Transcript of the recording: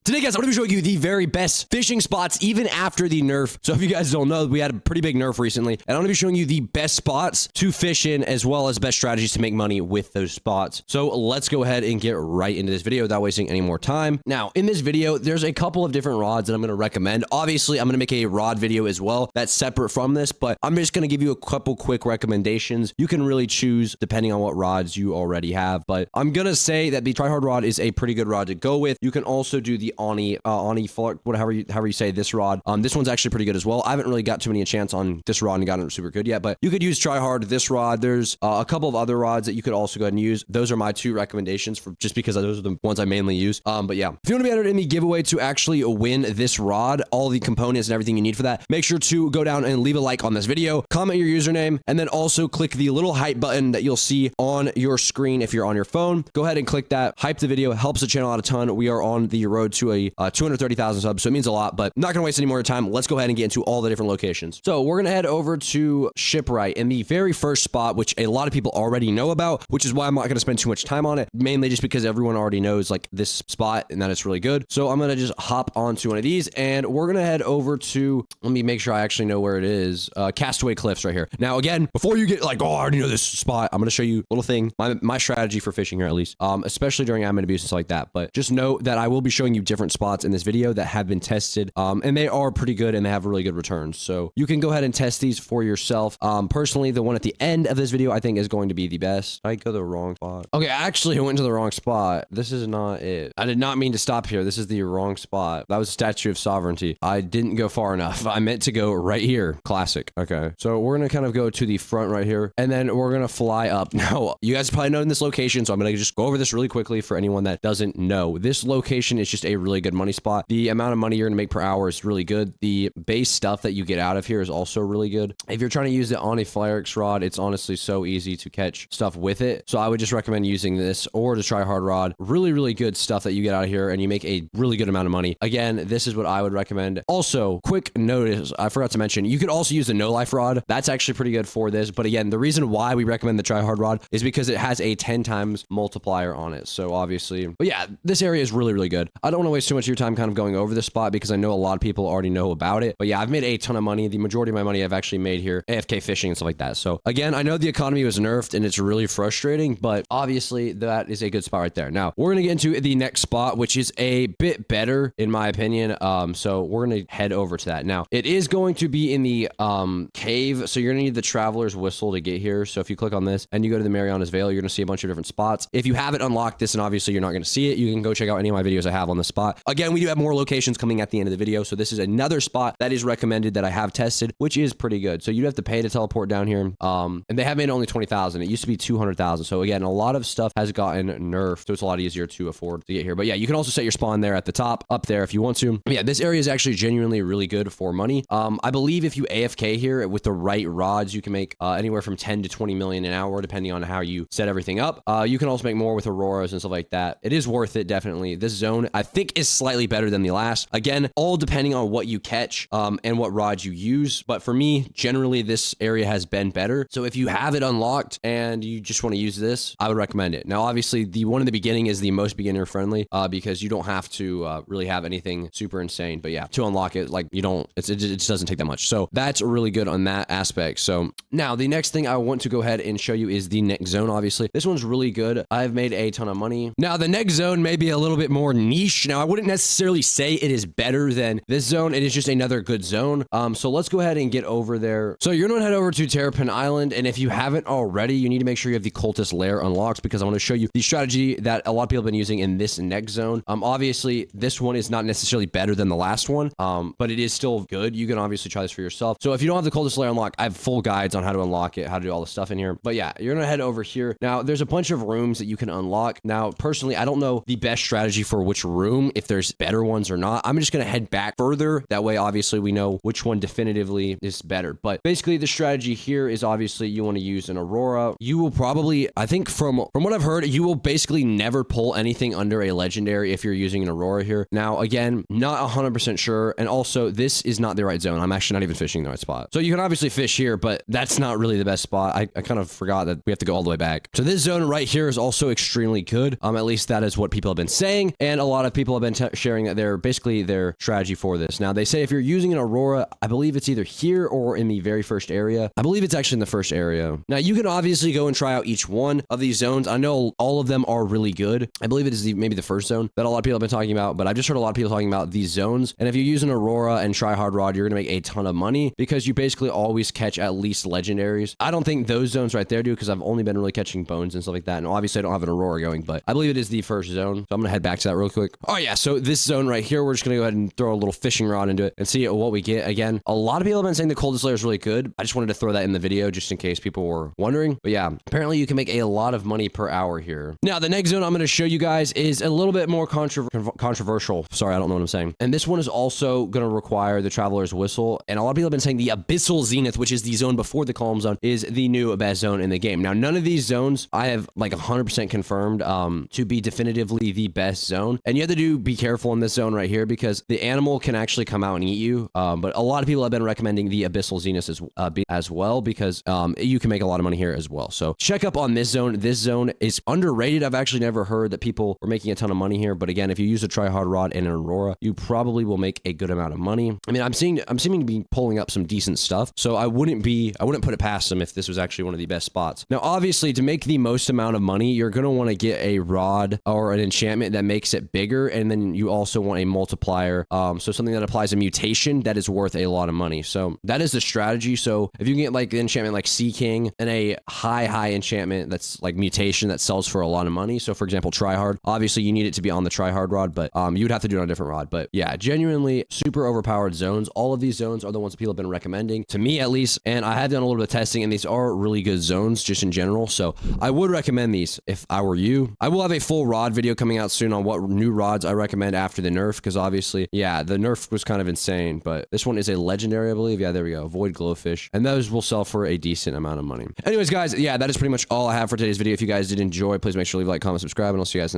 Today, guys, I'm going to be showing you the very best fishing spots even after the nerf. So if you guys don't know, we had a pretty big nerf recently, and I'm going to be showing you the best spots to fish in as well as best strategies to make money with those spots. So let's go ahead and get right into this video without wasting any more time. Now, in this video, there's a couple of different rods that I'm going to recommend. Obviously, I'm going to make a rod video as well that's separate from this, but I'm just going to give you a couple quick recommendations. You can really choose depending on what rods you already have, but I'm going to say that the tryhard rod is a pretty good rod to go with. You can also do the Oni whatever you say this rod. This one's actually pretty good as well. I haven't really got too many chance on this rod and gotten it super good yet, but you could use tryhard, this rod. There's a couple of other rods that you could also go ahead and use. Those are my two recommendations for just because those are the ones I mainly use. But yeah, if you want to be entered in the giveaway to actually win this rod, all the components and everything you need for that, make sure to go down and leave a like on this video, comment your username, and then also click the little hype button that you'll see on your screen if you're on your phone. Go ahead and click that. Hype the video. It helps the channel out a ton. We are on the road to a 230,000 subs, so it means a lot, but I'm not going to waste any more time. Let's go ahead and get into all the different locations. So we're going to head over to Shipwright in the very first spot, which a lot of people already know about, which is why I'm not going to spend too much time on it, mainly just because everyone already knows like this spot and that it's really good. So I'm going to just hop onto one of these and we're going to head over to, let me make sure I actually know where it is. Castaway Cliffs right here. Now, again, before you get like, oh, I already know this spot, I'm going to show you a little thing, my strategy for fishing here at least, especially during admin abuse and stuff like that. But just know that I will be showing you different spots in this video that have been tested, and they are pretty good and they have really good returns. So you can go ahead and test these for yourself. Personally, the one at the end of this video I think is going to be the best. I go the wrong spot. Okay, actually I went to the wrong spot. This is not it. I did not mean to stop here. This is the wrong spot. That was Statue of Sovereignty. I didn't go far enough. I meant to go right here. Classic. Okay, so we're gonna kind of go to the front right here, and then we're gonna fly up. Now, you guys probably know in this location, so I'm gonna just go over this really quickly for anyone that doesn't know. This location is just a really good money spot. The amount of money you're gonna make per hour is really good. The base stuff that you get out of here is also really good. If you're trying to use the Oni Flarix rod, it's honestly so easy to catch stuff with it. So I would just recommend using this or to try hard rod. Really, really good stuff that you get out of here and you make a really good amount of money. Again, this is what I would recommend. Also, quick notice, I forgot to mention, you could also use the no life rod. That's actually pretty good for this. But again, the reason why we recommend the try hard rod is because it has a 10 times multiplier on it. So obviously, but yeah, this area is really, really good. I don't want to waste too much of your time kind of going over this spot because I know a lot of people already know about it. But yeah, I've made a ton of money. The majority of my money I've actually made here, AFK fishing and stuff like that. So again, I know the economy was nerfed and it's really frustrating, but obviously that is a good spot right there. Now we're going to get into the next spot, which is a bit better in my opinion. So we're going to head over to that. Now it is going to be in the cave. So you're going to need the Traveler's Whistle to get here. So if you click on this and you go to the Mariana's Veil, you're going to see a bunch of different spots. If you haven't unlocked this, and obviously you're not going to see it, you can go check out any of my videos I have on the spot. Again, we do have more locations coming at the end of the video. So this is another spot that is recommended that I have tested, which is pretty good. So you'd have to pay to teleport down here. And they have made only 20,000. It used to be 200,000. So again, a lot of stuff has gotten nerfed. So it's a lot easier to afford to get here. But yeah, you can also set your spawn there at the top up there if you want to. But yeah, this area is actually genuinely really good for money. I believe if you AFK here with the right rods, you can make anywhere from 10 to 20 million an hour, depending on how you set everything up. You can also make more with auroras and stuff like that. It is worth it, definitely. This zone, I think, is slightly better than the last. Again, all depending on what you catch and what rods you use. But for me, generally, this area has been better. So if you have it unlocked and you just want to use this, I would recommend it. Now, obviously, the one in the beginning is the most beginner friendly because you don't have to really have anything super insane. But yeah, to unlock it, like you don't, it just doesn't take that much. So that's really good on that aspect. So now the next thing I want to go ahead and show you is the next zone. Obviously, this one's really good. I've made a ton of money. Now, the next zone may be a little bit more niche. Now, I wouldn't necessarily say it is better than this zone. It is just another good zone. So let's go ahead and get over there. So you're going to head over to Terrapin Island. And if you haven't already, you need to make sure you have the Cultist lair unlocked because I want to show you the strategy that a lot of people have been using in this next zone. Obviously, this one is not necessarily better than the last one, but it is still good. You can obviously try this for yourself. So if you don't have the Cultist lair unlocked, I have full guides on how to unlock it, how to do all the stuff in here. But yeah, you're going to head over here. Now, there's a bunch of rooms that you can unlock. Now, personally, I don't know the best strategy for which room, if there's better ones or not. I'm just going to head back further. That way, obviously, we know which one definitively is better. But basically, the strategy here is obviously you want to use an Aurora. You will probably, I think from what I've heard, you will basically never pull anything under a legendary if you're using an Aurora here. Now, again, not 100% sure. And also, this is not the right zone. I'm actually not even fishing the right spot. So you can obviously fish here, but that's not really the best spot. I kind of forgot that we have to go all the way back. So this zone right here is also extremely good. At least that is what people have been saying. And a lot of people have been sharing that they're basically their strategy for this. Now, they say if you're using an Aurora, I believe it's either here or in the very first area. I believe it's actually in the first area. Now, you can obviously go and try out each one of these zones. I know all of them are really good. I believe it is maybe the first zone that a lot of people have been talking about, but I've just heard a lot of people talking about these zones. And if you use an Aurora and try hard rod, you're going to make a ton of money because you basically always catch at least legendaries. I don't think those zones right there do because I've only been really catching bones and stuff like that. And obviously I don't have an Aurora going, but I believe it is the first zone. So I'm going to head back to that real quick. Oh yeah. So this zone right here, we're just going to go ahead and throw a little fishing rod into it and see what we get. Again, a lot of people have been saying the Cultist layer is really good. I just wanted to throw that in the video just in case people were wondering. But yeah, apparently you can make a lot of money per hour here. Now, the next zone I'm going to show you guys is a little bit more controversial. Sorry, I don't know what I'm saying. And this one is also going to require the Traveler's Whistle. And a lot of people have been saying the Abyssal Zenith, which is the zone before the Calm Zone, is the new best zone in the game. Now, none of these zones I have like 100% confirmed to be definitively the best zone. And you have to be careful in this zone right here because the animal can actually come out and eat you. But a lot of people have been recommending the Abyssal Zenith as well because you can make a lot of money here as well. So check up on this zone. This zone is underrated. I've actually never heard that people were making a ton of money here. But again, if you use a try-hard rod and an Aurora, you probably will make a good amount of money. I mean, I'm seeming to be pulling up some decent stuff. So I wouldn't put it past them if this was actually one of the best spots. Now, obviously, to make the most amount of money, you're going to want to get a rod or an enchantment that makes it bigger. And then you also want a multiplier. So something that applies a mutation that is worth a lot of money. So that is the strategy. So if you can get like an enchantment like Sea King and a high enchantment that's like mutation that sells for a lot of money. So for example, tryhard, obviously you need it to be on the tryhard rod, but you would have to do it on a different rod. But yeah, genuinely super overpowered zones. All of these zones are the ones that people have been recommending to me at least. And I have done a little bit of testing and these are really good zones just in general. So I would recommend these if I were you. I will have a full rod video coming out soon on what new rods I recommend after the nerf. Because obviously, yeah, the nerf was kind of insane, but this one is a legendary, I believe. Yeah, there we go. Void Glowfish. And those will sell for a decent amount of money. Anyways, guys, yeah, that is pretty much all I have for today's video. If you guys did enjoy, please make sure to leave a like, comment, subscribe, and I'll see you guys in the